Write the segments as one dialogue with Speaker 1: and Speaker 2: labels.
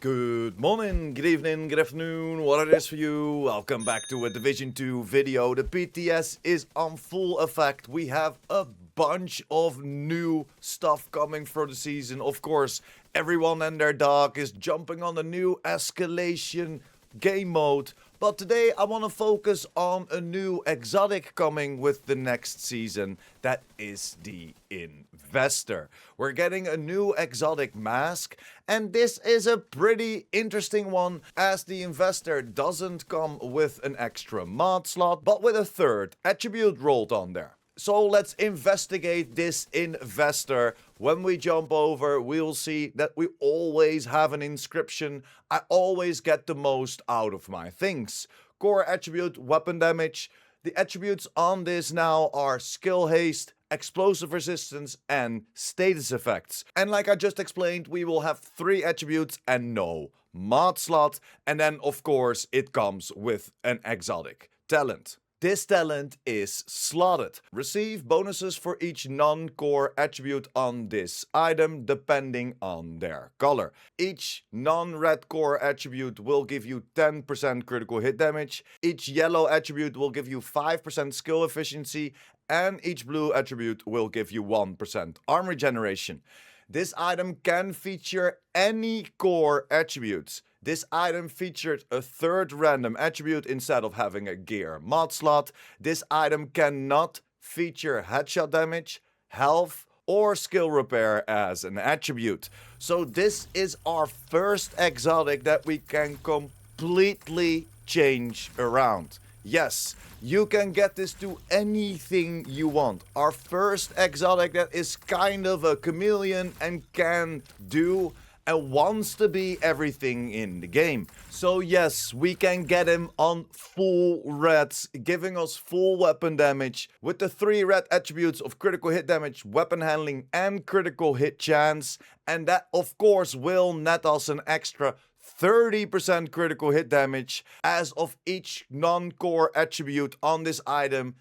Speaker 1: Good morning, good evening, good afternoon, what it is for you. Welcome back to a Division 2 video. The PTS is on full effect. We have a bunch of new stuff coming for the season. Of course, everyone and their dog is jumping on the new escalation game mode. But today I want to focus on a new exotic coming with the next season. That is the Investor. We're getting a new exotic mask, and this is a pretty interesting one as the Investor doesn't come with an extra mod slot, but with a third attribute rolled on there. So let's investigate this Investor. When we jump over, we'll see that we always have an inscription. I always get the most out of my things. Core attribute, weapon damage. The attributes on this now are skill haste, explosive resistance, and status effects. And like I just explained, we will have 3 attributes and no mod slot. And then, of course, it comes with an exotic talent. This talent is slotted. Receive bonuses for each non-core attribute on this item depending on their color. Each non-red core attribute will give you 10% critical hit damage. Each yellow attribute will give you 5% skill efficiency. And each blue attribute will give you 1% armor regeneration. This item can feature any core attributes. This item featured a third random attribute instead of having a gear mod slot. This item cannot feature headshot damage, health, or skill repair as an attribute. So this is our first exotic that we can completely change around. Yes, you can get this to anything you want. Our first exotic that is kind of a chameleon and can do and wants to be everything in the game. So yes, we can get him on full reds, giving us full weapon damage with the 3 red attributes of critical hit damage, weapon handling, and critical hit chance. And that of course will net us an extra 30% critical hit damage, as of each non-core attribute on this item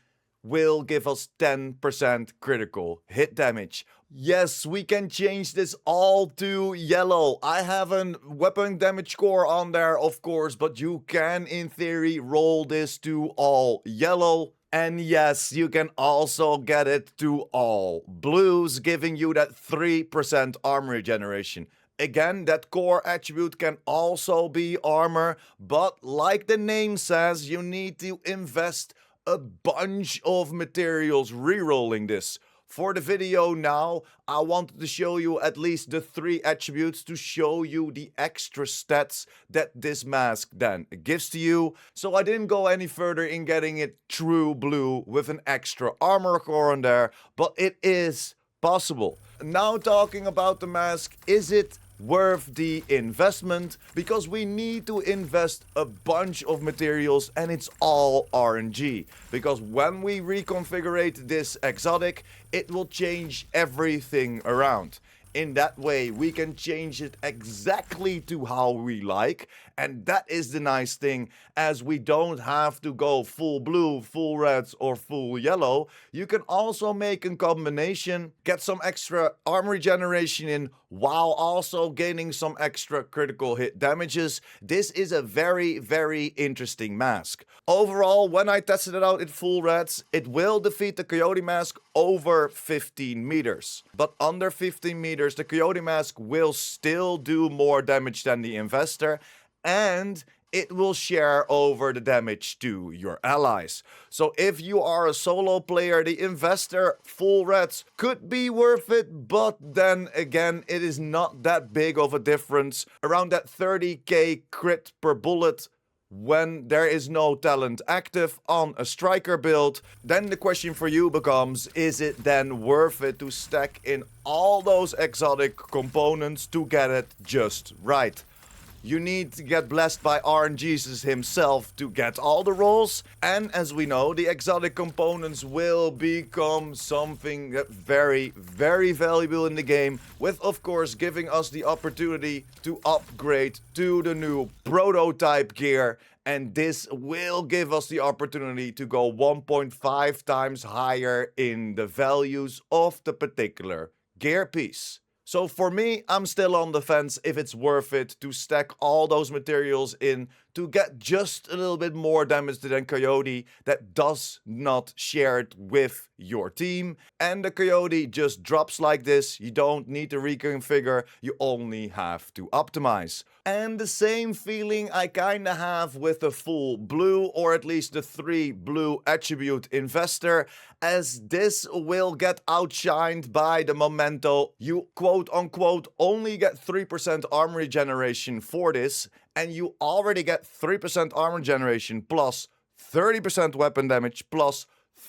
Speaker 1: will give us 10% critical hit damage. Yes, we can change this all to yellow. I have a weapon damage core on there, of course, but you can, in theory, roll this to all yellow. And yes, you can also get it to all blues, giving you that 3% armor regeneration. Again, that core attribute can also be armor, but like the name says, you need to invest a bunch of materials rerolling this. For the video now, I wanted to show you at least the 3 attributes to show you the extra stats that this mask then gives to you. So I didn't go any further in getting it true blue with an extra armor core on there, but it is possible. Now talking about the mask, is it worth the investment? Because we need to invest a bunch of materials and it's all RNG. Because when we reconfigure this exotic, it will change everything around. In that way, we can change it exactly to how we like. And that is the nice thing, as we don't have to go full blue, full reds, or full yellow. You can also make a combination, get some extra armor regeneration in, while also gaining some extra critical hit damages. This is a very, very interesting mask. Overall, when I tested it out in full reds, it will defeat the Coyote mask over 15 meters. But under 15 meters, the Coyote mask will still do more damage than the Investor, and it will share over the damage to your allies. So if you are a solo player, the Investor full reds could be worth it, but then again, it is not that big of a difference. Around that 30k crit per bullet when there is no talent active on a striker build. Then the question for you becomes, is it then worth it to stack in all those exotic components to get it just right? You need to get blessed by RNGesus himself to get all the rolls. And as we know, the exotic components will become something very, very valuable in the game. With, of course, giving us the opportunity to upgrade to the new prototype gear. And this will give us the opportunity to go 1.5 times higher in the values of the particular gear piece. So for me, I'm still on the fence if it's worth it to stack all those materials in to get just a little bit more damage than Coyote that does not share it with your team. And the Coyote just drops like this. You don't need to reconfigure, you only have to optimize. And the same feeling I kinda have with the full blue, or at least the 3 blue attribute investor, as this will get outshined by the Memento. You quote unquote only get 3% armor regeneration for this, and you already get 3% armor generation plus 30% weapon damage plus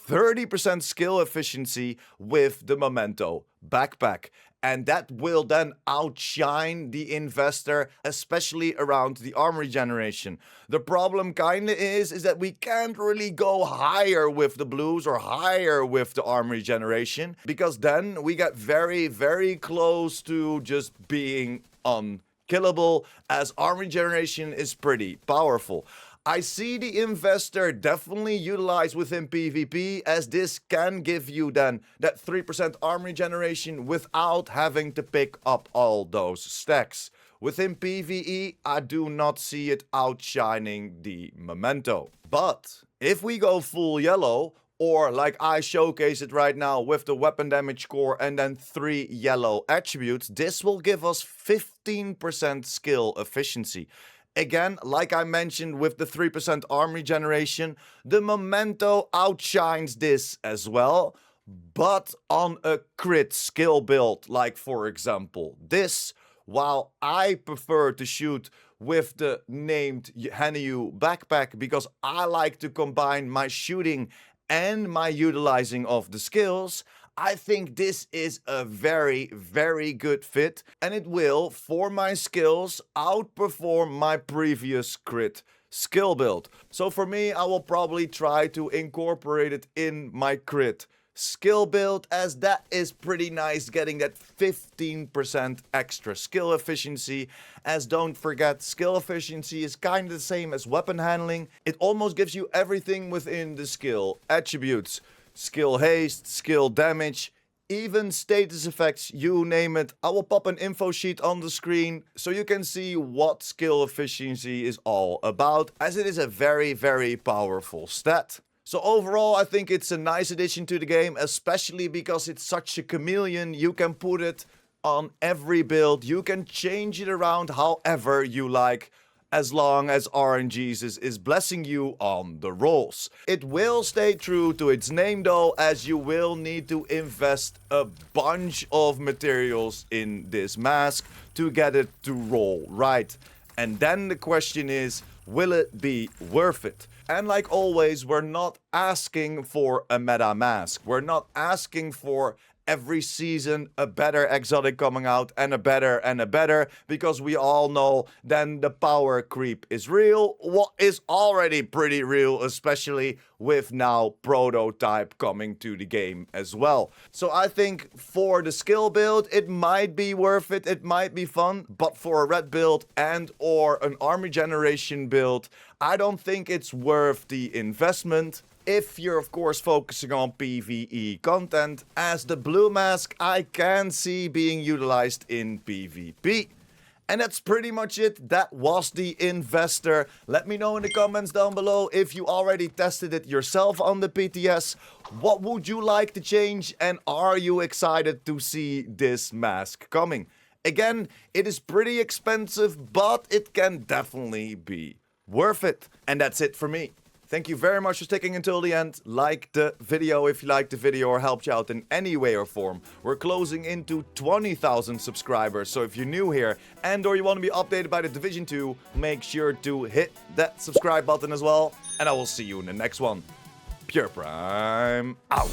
Speaker 1: 30% skill efficiency with the Memento backpack. And that will then outshine the investor, especially around the armor regeneration. The problem kinda is that we can't really go higher with the blues or higher with the armor regeneration, because then we get very, very close to just being unkillable, as armor regeneration is pretty powerful. I see the investor definitely utilized within PvP, as this can give you then that 3% armor regeneration without having to pick up all those stacks. Within PvE, I do not see it outshining the Memento. But if we go full yellow, or like I showcase it right now with the weapon damage core and then 3 yellow attributes, this will give us 15% skill efficiency. Again, like I mentioned with the 3% armor regeneration, the Memento outshines this as well, but on a crit skill build, like for example this, while I prefer to shoot with the named Hanyu backpack because I like to combine my shooting and my utilizing of the skills, I think this is a very, very good fit, and it will, for my skills, outperform my previous crit skill build. So for me, I will probably try to incorporate it in my crit skill build, as that is pretty nice, getting that 15% extra skill efficiency. As don't forget, skill efficiency is kind of the same as weapon handling. It almost gives you everything within the skill attributes. Skill haste, skill damage, even status effects, you name it. I will pop an info sheet on the screen so you can see what skill efficiency is all about, as it is a very, very powerful stat. So overall, I think it's a nice addition to the game, especially because it's such a chameleon. You can put it on every build, you can change it around however you like, as long as RNGesus is blessing you on the rolls. It will stay true to its name though, as you will need to invest a bunch of materials in this mask to get it to roll right. And then the question is, will it be worth it? And like always, we're not asking for a meta mask. We're not asking for every season a better exotic coming out and a better, because we all know then the power creep is real, what is already pretty real, especially with now prototype coming to the game as well. So I think for the skill build, it might be worth it, it might be fun, but for a red build and or an armor generation build, I don't think it's worth the investment. If you're of course focusing on PvE content, as the blue mask I can see being utilized in PvP. And that's pretty much it. That was the investor. Let me know in the comments down below if you already tested it yourself on the PTS. What would you like to change, and are you excited to see this mask coming? Again, it is pretty expensive, but it can definitely be worth it. And that's it for me. Thank you very much for sticking until the end. Like the video if you liked the video or helped you out in any way or form. We're closing into 20,000 subscribers, so if you're new here and or you want to be updated by the Division 2, make sure to hit that subscribe button as well. And I will see you in the next one. Pure Prime out.